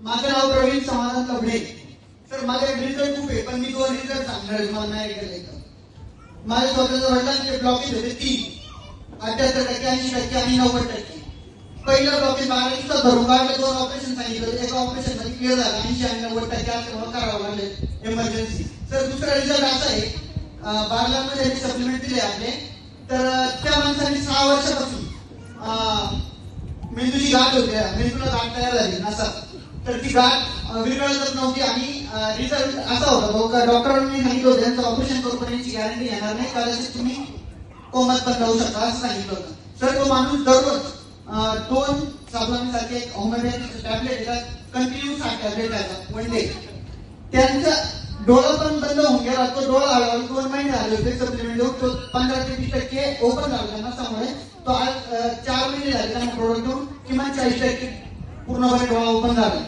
माझं नाव प्रवीण समाधान लबडे. सर माझे रिझल्ट खूप आहे, पण मी 2 रिझल्ट सांगणार आहे. मला नाही केलं माझ्या स्वतःच्या वडिलांचे ब्लॉकेज होते 3, 78%, 80% आणि 90%. पहिलं ब्लॉकेज 12 दिवसात भरून काढलं. 2 ऑपरेशन सांगितलं. एका ऑपरेशन मध्ये क्लिअर झालं. 80 आणि 90% असं करावं लागले इमर्जन्सी. सर दुसरा रिझल्ट असा आहे, बारलामध्ये सप्लिमेंट दिले आपले. तर त्या माणसाने 6 वर्षापासून मेंदूची गाठ होती, मेंदूला गाठ तयार झाली नसा. तर ती गाठ विरघळतच नव्हती आणि रिझल्ट असा होता भाऊ का डॉक्टरांनी सांगितलं होतं त्यांचं ऑपरेशन करूपर्यंतची गॅरंटी येणार नाही, कदाचित तुम्ही कोमात पण राहू शकता असं सांगितलं होतं. सर तो माणूस दररोज 2 साबणासारखे एक होमिओपॅथिक टॅबलेट येतात, कंटिन्यू 7 टॅबलेट येतात 1 डे. त्यांचा डोळा पण बंद होऊन गेला. तो डोळा हळूहळू 2 महिने झाले होते सप्लिमेंट देऊन. तो 15 ते 20% ओपन झाला त्यांना. त्यामुळे तो आज 4 महिने झाले त्यांना प्रोडक्ट देऊन किमान 40% पूर्णपणे डोळा ओपन झाला.